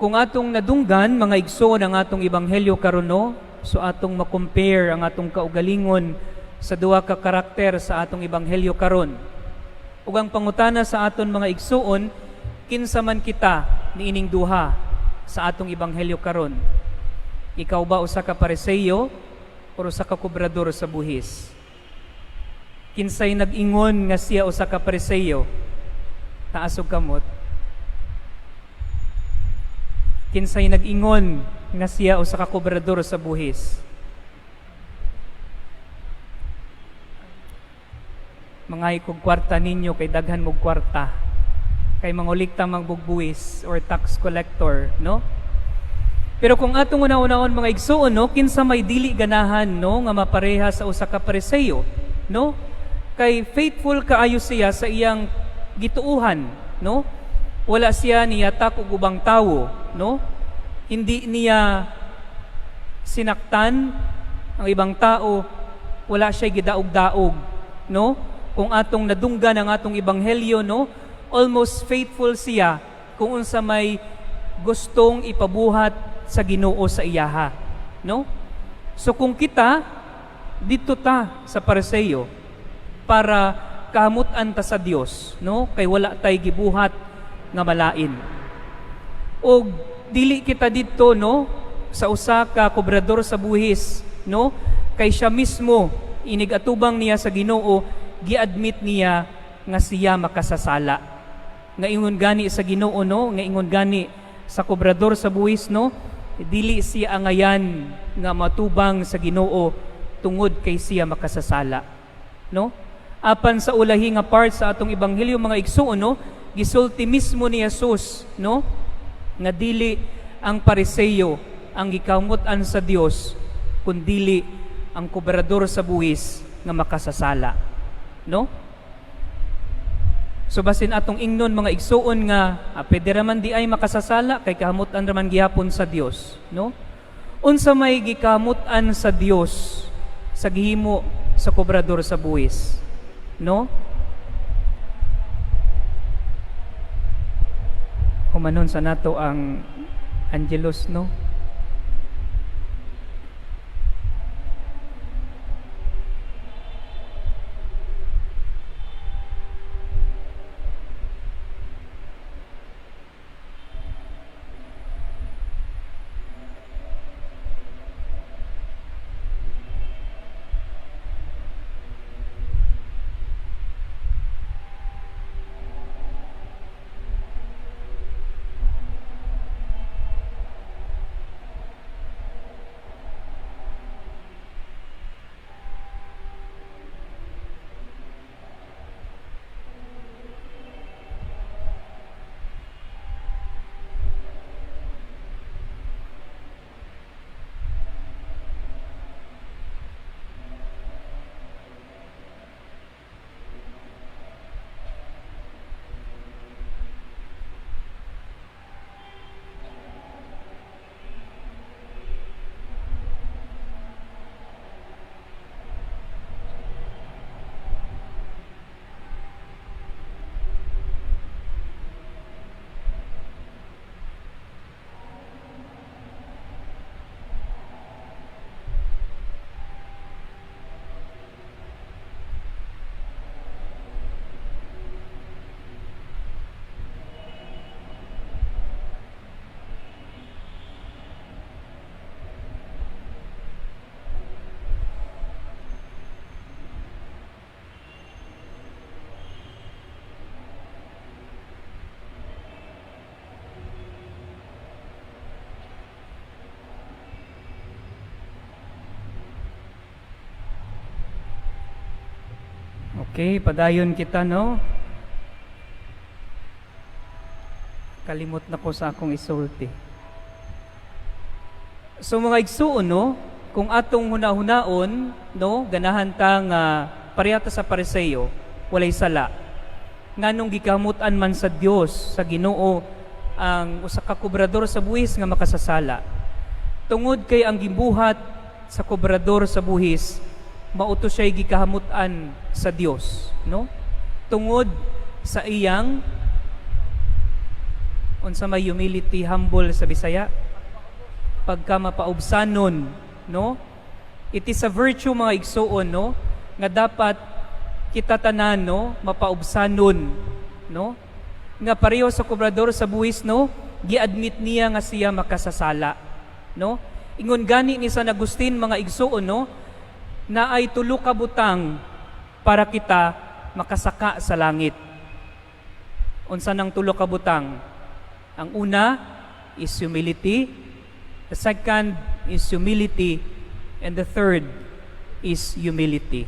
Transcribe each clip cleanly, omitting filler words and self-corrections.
Kung atong nadunggan, mga igsoon ang atong ebanghelyo karon, no? So atong ma-compare ang atong kaugalingon sa duha ka karakter sa atong ebanghelyo karon. Ug ang pangutana sa aton mga igsoon, kinsa man kita niining duha sa atong ebanghelyo karon? Ikaw ba usa ka Pariseo o usa ka kobrador sa buhis? Kinsay nag-ingon nga siya usa ka Pariseo? Taas og kamot. Kinsay nag-ingon nga siya usa ka kobrador sa buhis? Mangay kog kwarta ninyo kay daghan mog kwarta. Kay mangulikta magbugbuhis or tax collector, no? Pero kung atong una-unaon mga igsoon, no, kinsa may dili ganahan, no, nga mapareha sa usa ka Pariseo, no? Kay faithful kaayo siya sa iyang gituuhan, no? Wala siya niyatak og ubang tawo, no? Hindi niya sinaktan ang ibang tao, wala siya gidaog-daog, no? Kung atong nadunggan ang atong ebanghelyo, no, almost faithful siya kung unsa may gustong ipabuhat sa Ginoo sa iyaha, no? So kung kita dito ta sa Pariseo para kahamutan ta sa Dios, no? Kay wala tay gibuhat nga malain. O dili kita dito, no, sa usa ka kobrador sa buhis, no? Kay siya mismo inigatubang niya sa Ginoo, gi-admit niya nga siya makasasala. Nga ingon gani sa Ginoo, no, nga ingon gani sa kobrador sa buhis, no, dili siya angayan nga matubang sa Ginoo tungod kay siya makasasala, no? Apan sa ulahi nga part sa atong ebanghelyo mga igsoon, no, gisulti mismo ni Jesus, no, nga dili ang Pariseo ang gikamutan sa Dios kundili ang kobrador sa buhis nga makasasala, no? So basin atong ingnon mga igsoon nga pwede raman di ay makasasala kay kahamutan raman gihapon sa Dios, no? Unsa may gikamutan sa Dios sa gihimo sa kobrador sa buhis, no? Humanon sa nato ang Angelus, no? Okay, padayon kita, no? Kalimot na ko sa akong isulti. So mga igsuon, no? Kung atong hunahunaon, no, ganahan ta nga parehata sa Pariseo, walay sala. Nganong gikamutan man sa Dios, sa Ginoo, ang usa ka kobrador sa buhis nga makasasala. Tungod kay ang gibuhat sa kobrador sa buhis, mauto siya'y gikahamutan sa Dios, no? Tungod sa iyang unsa may humility, humble sa Bisaya, pagka mapaubsanon, no? It is a virtue mga igsuon, no, nga dapat kita tanan, no, mapaubsanon, no, nga pareho sa kobrador sa buhis, no, gi-admit niya nga siya makasasala, no. Ingon gani ni San Agustin mga igsuon, no, na ay tulo ka butang para kita makasaka sa langit. Unsa nang tulo ka butang? Ang una is humility, the second is humility, and the third is humility.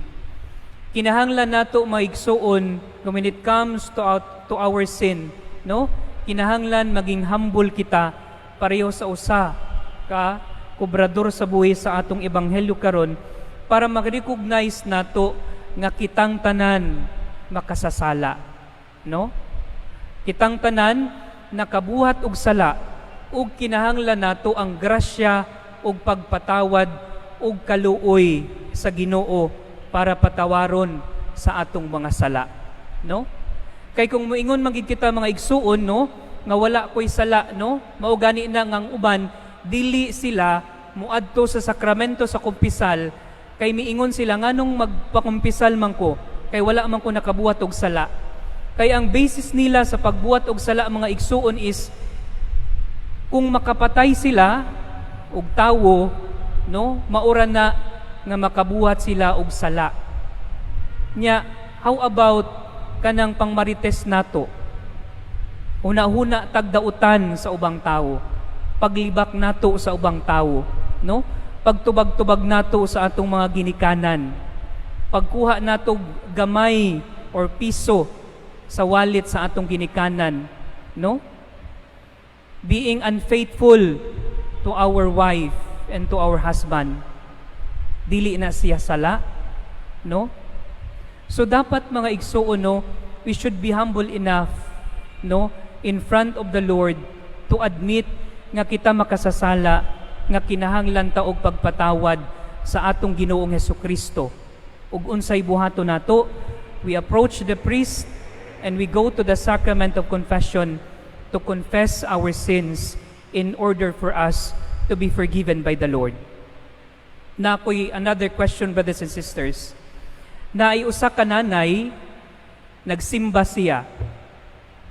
Kinahanglan nato maigsuon when it comes to our sin, no? Kinahanglan maging humble kita pareho sa usa ka kubrador sa buhi sa atong ebanghelyo karon para mag-recognize nato nga kitang tanan makasasala, no? Kitang tanan nakabuhat og sala ug kinahanglan nato ang grasya ug pagpatawad ug kaluoy sa Ginoo para patawaron sa atong mga sala, no? Kay kung moingon man gid kita mga igsuon, no, nga wala koy sala, no, mao gani na ngang uban dili sila muadto sa sakramento sa kumpisal kay miingon sila nganong magpakumpisal man ko kay wala man ko nakabuhat og sala. Kay ang basis nila sa pagbuhat og sala mga igsuon is kung makapatay sila og tawo, no, maura na nga makabuhat sila og sala. Nya, how about kanang pangmarites nato? Una-huna tagdautan sa ubang tawo, paglibak nato sa ubang tawo, no? Pagtubag-tubag nato sa atong mga ginikanan, pagkuha nato gamay or piso sa wallet sa atong ginikanan, no? Being unfaithful to our wife and to our husband, dili na siya sala, no? So dapat mga igsuon, no, we should be humble enough, no, in front of the Lord to admit nga kita makasasala, nga kinahanglan ta og pagpatawad sa atong Ginoong Hesukristo. Ug unsay buhaton nato, we approach the priest and we go to the sacrament of confession to confess our sins in order for us to be forgiven by the Lord. Na ako'y another question, brothers and sisters. Na ay usa ka nanay, nagsimba siya,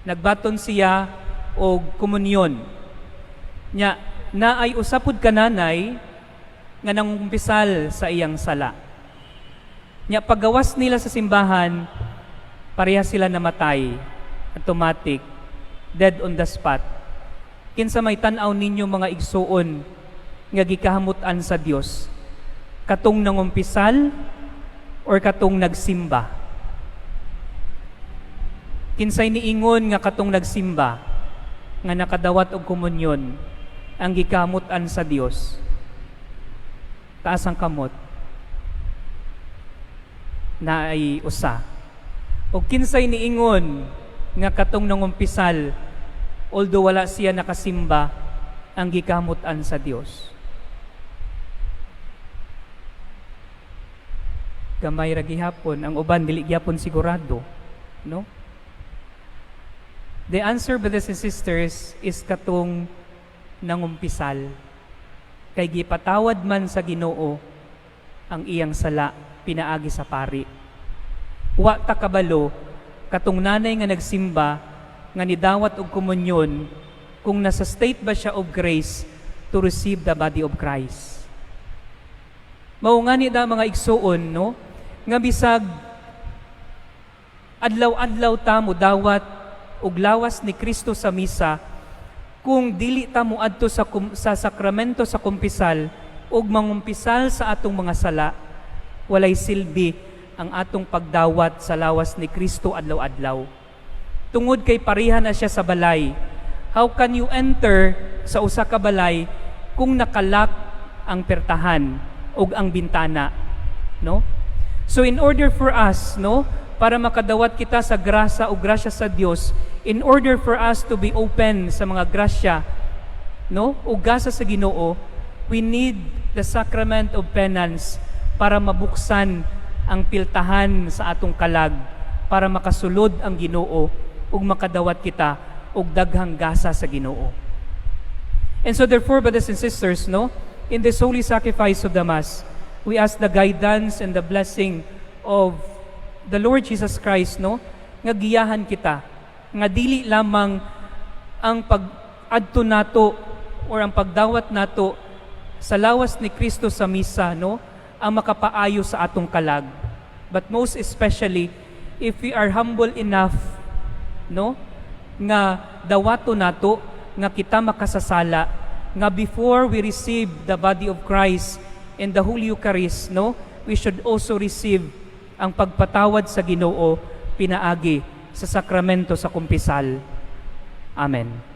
nagbaton siya og komunyon. Nya, na ay usapod ka nanay nga nangumpisal sa iyang sala. Nya, paggawas nila sa simbahan, pareha sila namatay, automatic, dead on the spot. Kinsa may tan-aw ninyo mga igsuon nga gikahamutan sa Dios, katong nangumpisal or katong nagsimba? Kinsay niingon nga katong nagsimba nga nakadawat og komunyon ang gikahamutan sa Dios? Taas ang kamot. Na ay usa. O kinsay niingon nga katong nangumpisal, although wala siya nakasimba, ang gikahamutan sa Dios? Gamay ra gihapon, ang uban dili gyapon sigurado, no? The answer, brothers and sisters, is katong nangumpisal. Kay gipatawad man sa Ginoo ang iyang sala pinaagi sa pari. Wa ta kabalo katong nanay nga nagsimba nga nidawat og komunyon kung nasa state ba siya of grace to receive the body of Christ. Mao nga ni da mga igsuon, no, nga bisag adlaw-adlaw ta mo dawat og lawas ni Kristo sa misa, kung dili ta moadto sa sakramento sa kumpisal ug mangumpisal sa atong mga sala, walay silbi ang atong pagdawat sa lawas ni Kristo adlaw-adlaw. Tungod kay pareha na siya sa balay. How can you enter sa usa ka balay kung nakalak ang pertahan ug ang bintana, no? So in order for us, no, para makadawat kita sa grasa o grasya sa Dios, in order for us to be open sa mga grasya, no, o gasa sa Ginoo, we need the sacrament of penance para mabuksan ang piltahan sa atong kalag, para makasulod ang Ginoo ug makadawat kita og daghang gasa sa Ginoo. And so therefore, brothers and sisters, no, in this holy sacrifice of the Mass, we ask the guidance and the blessing of the Lord Jesus Christ, no, nga giyahan kita, nga dili lamang ang pag-adto nato or ang pagdawat nato sa lawas ni Kristo sa misa, no, ang makapaayo sa atong kalag. But most especially, if we are humble enough, no, nga dawato nato, nga kita makasasala, nga before we receive the body of Christ in the Holy Eucharist, no, we should also receive ang pagpatawad sa Ginoo pinaagi sa sakramento sa kumpisal. Amen.